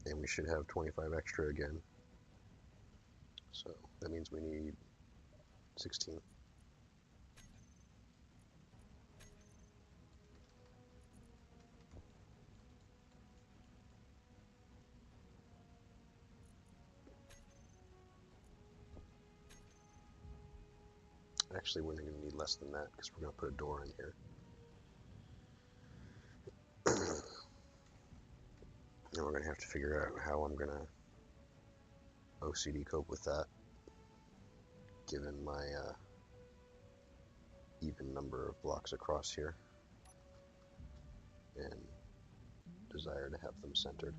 And we should have 25 extra again. So that means we need 16. Actually, we're going to need less than that because we're going to put a door in here. And we're going to have to figure out how I'm going to OCD cope with that, given my even number of blocks across here and desire to have them centered.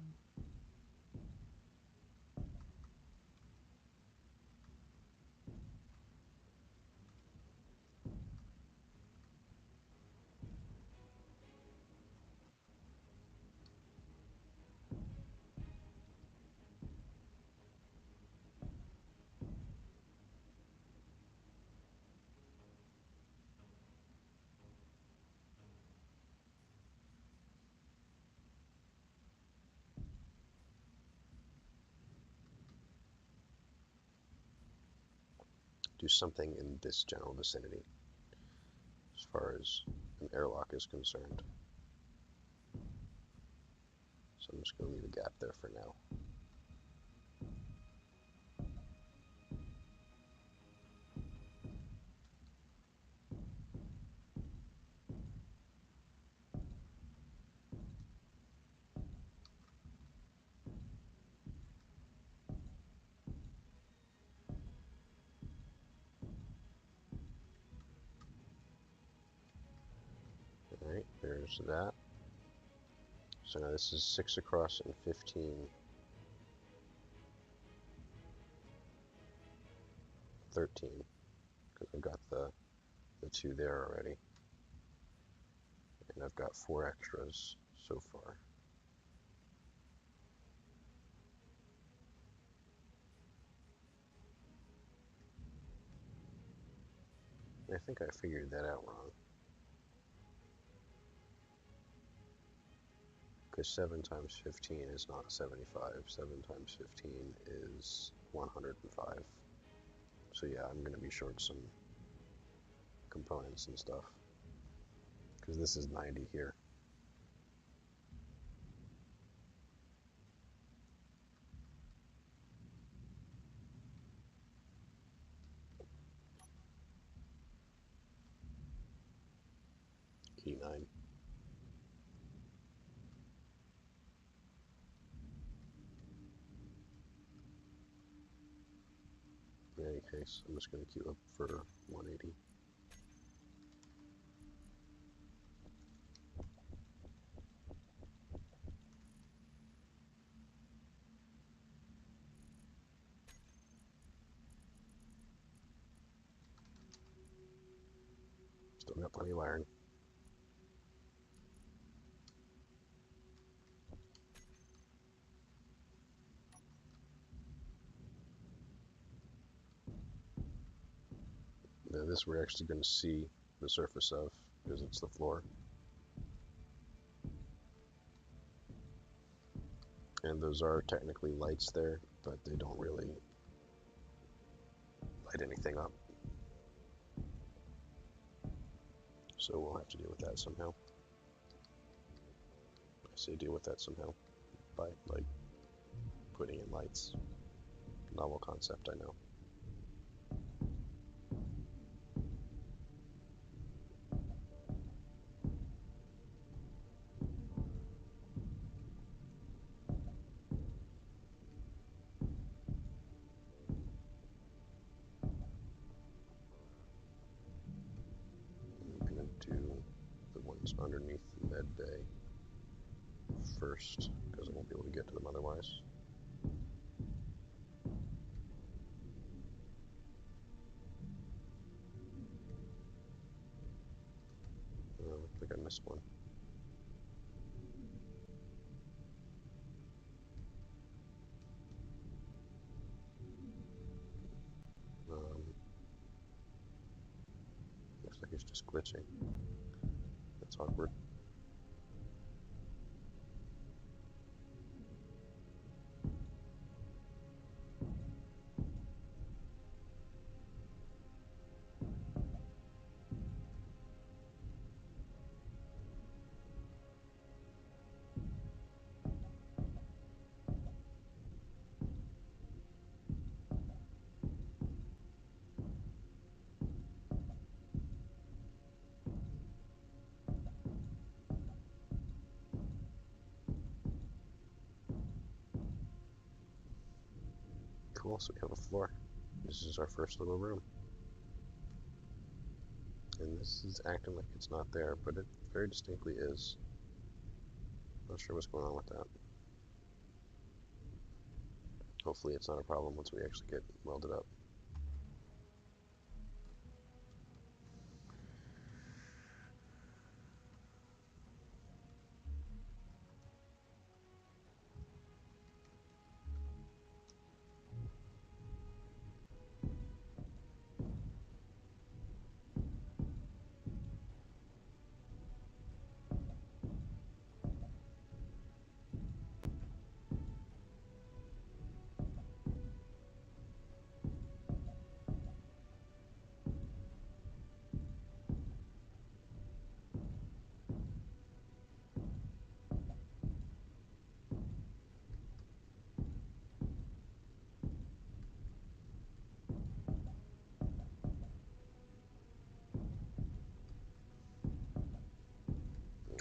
Do something in this general vicinity as far as an airlock is concerned. So I'm just going to leave a gap there for now. Alright, there's that. So now this is 6 across and 15, 13, because I've got the 2 there already. And I've got 4 extras so far. I think I figured that out wrong. Because 7 times 15 is not 75. 7 times 15 is 105. So yeah, I'm going to be short some components and stuff. Because this is 90 here. E9. In any case, I'm just going to queue up for 180. Still got plenty of iron. Now this we're actually going to see the surface of, because it's the floor. And those are technically lights there, but they don't really light anything up. So we'll have to deal with that somehow. I say deal with that somehow by, like, putting in lights. Novel concept, I know. I'm going to do the ones underneath the med bay first, because I won't be able to get to them otherwise. I think I missed one. Looks like it's just glitching. That's awkward. cool, so we have a floor. This is our first little room. And this is acting like it's not there, but it very distinctly is. Not sure what's going on with that. Hopefully it's not a problem once we actually get welded up.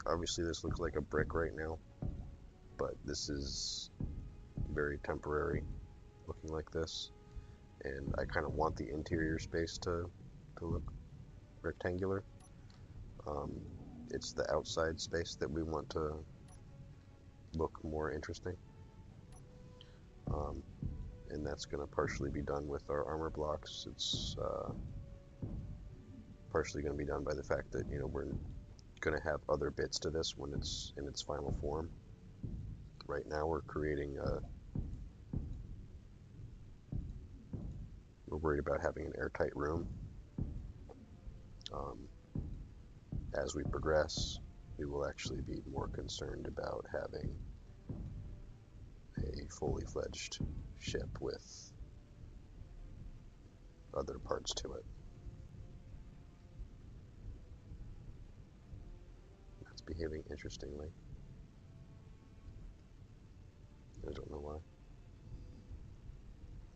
Obviously this looks like a brick right now, but this is very temporary looking like this. And I kind of want the interior space to look rectangular. It's the outside space that we want to look more interesting. And that's going to partially be done with our armor blocks. It's partially going to be done by the fact that, you know, we're going to have other bits to this when it's in its final form. Right now we're creating we're worried about having an airtight room. As we progress, we will actually be more concerned about having a fully fledged ship with other parts to it. That's behaving interestingly. I don't know why. I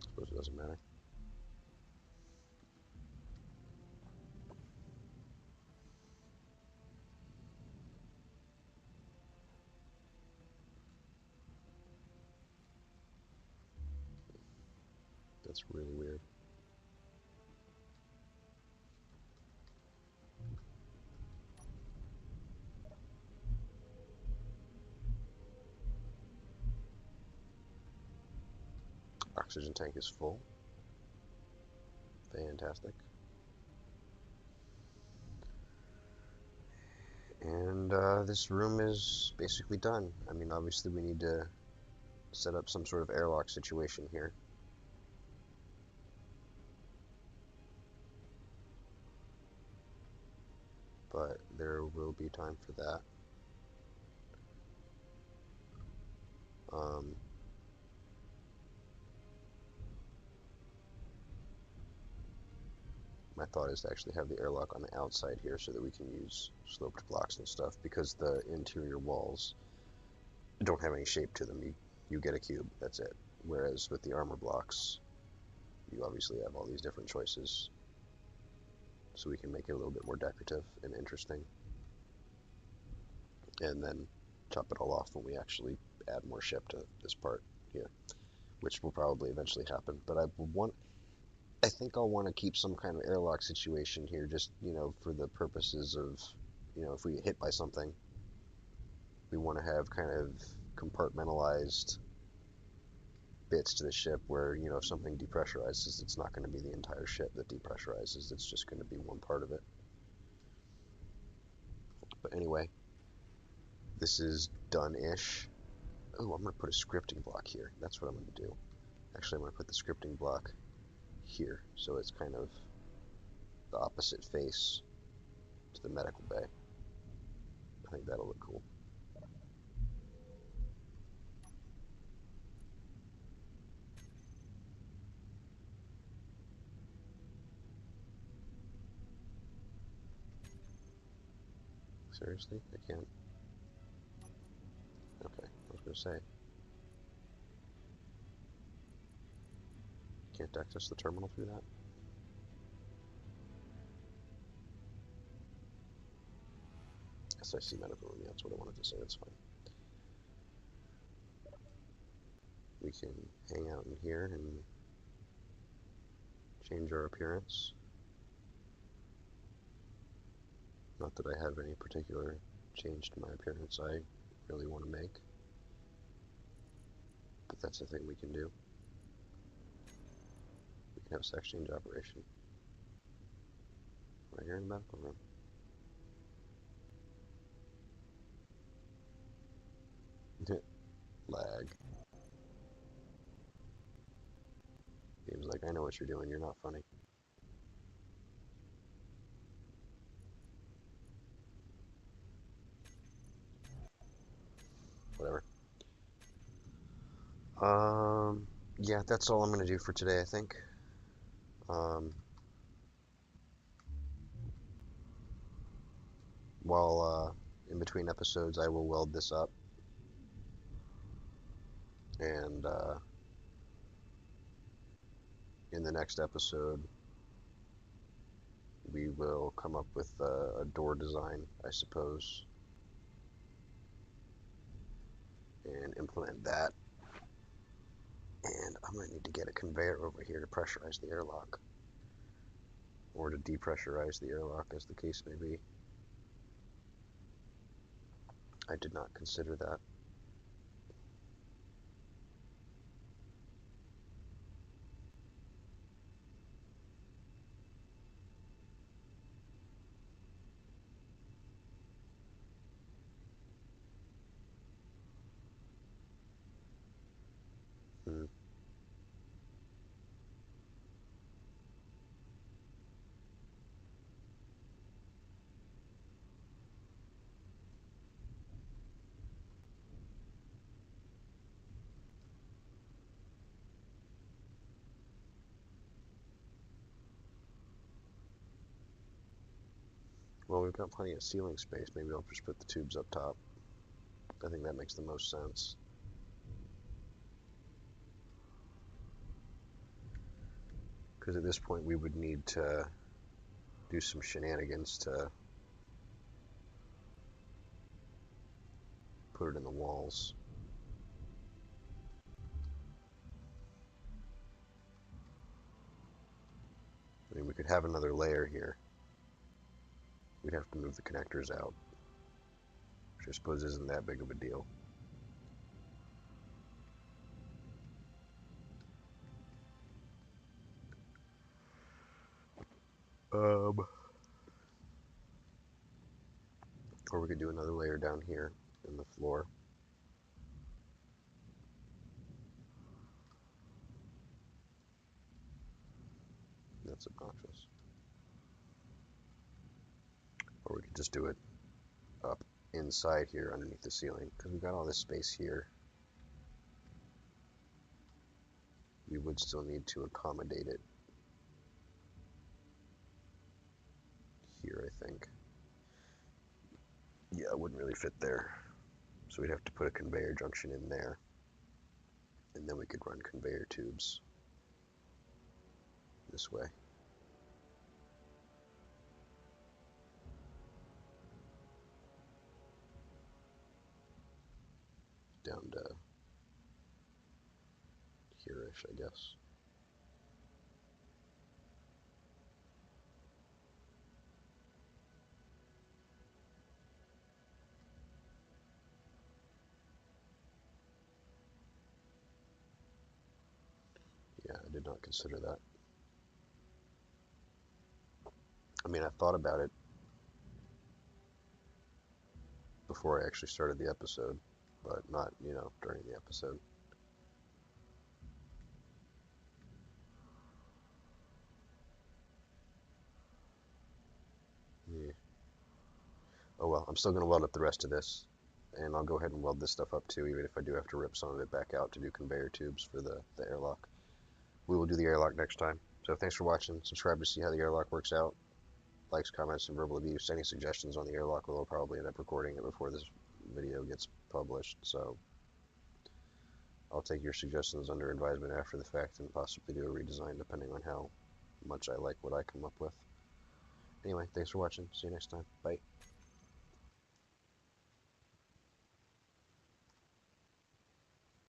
suppose it doesn't matter. That's really weird. Oxygen tank is full. Fantastic. And this room is basically done. I mean, obviously we need to set up some sort of airlock situation here. But there will be time for that. My thought is to actually have the airlock on the outside here so that we can use sloped blocks and stuff, because the interior walls don't have any shape to them. You get a cube, that's it. Whereas with the armor blocks, you obviously have all these different choices, so we can make it a little bit more decorative and interesting. And then chop it all off when we actually add more ship to this part here, which will probably eventually happen. But I think I'll want to keep some kind of airlock situation here, just, you know, for the purposes of, you know, if we get hit by something, we want to have kind of compartmentalized bits to the ship where, you know, if something depressurizes, it's not going to be the entire ship that depressurizes, it's just going to be one part of it. But anyway, this is done-ish. Oh, I'm going to put a scripting block here. That's what I'm going to do. Actually, I'm going to put the scripting block here, so it's kind of the opposite face to the medical bay. I think that'll look cool. Seriously? I can't? Okay, I was going to say. Can't access the terminal through that? SIC medical room, yeah, that's what I wanted to say, that's fine. We can hang out in here and change our appearance. Not that I have any particular change to my appearance I really want to make, but that's a thing we can do. We can have a sex change operation right here in the medical room. Lag. Game's like, I know what you're doing, you're not funny. Whatever. Yeah, that's all I'm gonna do for today, I think. While in between episodes, I will weld this up, and in the next episode, we will come up with a door design, I suppose, and implement that. And I'm going to need to get a conveyor over here to pressurize the airlock, or to depressurize the airlock, as the case may be. I did not consider that. Hmm. Well, we've got plenty of ceiling space. Maybe I'll just put the tubes up top. I think that makes the most sense. Because at this point we would need to do some shenanigans to put it in the walls. I mean, we could have another layer here. We'd have to move the connectors out, which I suppose isn't that big of a deal. Or we could do another layer down here in the floor. That's obnoxious. Or we could just do it up inside here underneath the ceiling, because we've got all this space here. We would still need to accommodate it here, I think. Yeah, it wouldn't really fit there. So we'd have to put a conveyor junction in there, and then we could run conveyor tubes this way. Down to here-ish, I guess. Yeah, I did not consider that. I mean, I thought about it before I actually started the episode, but not, during the episode. Yeah. Oh well, I'm still going to weld up the rest of this, and I'll go ahead and weld this stuff up too, even if I do have to rip some of it back out to do conveyor tubes for the airlock. We will do the airlock next time. So thanks for watching. Subscribe to see how the airlock works out. Likes, comments, and verbal abuse. Any suggestions on the airlock, we'll probably end up recording it before this video gets published, so I'll take your suggestions under advisement after the fact and possibly do a redesign depending on how much I like what I come up with. Anyway, thanks for watching. See you next time. Bye.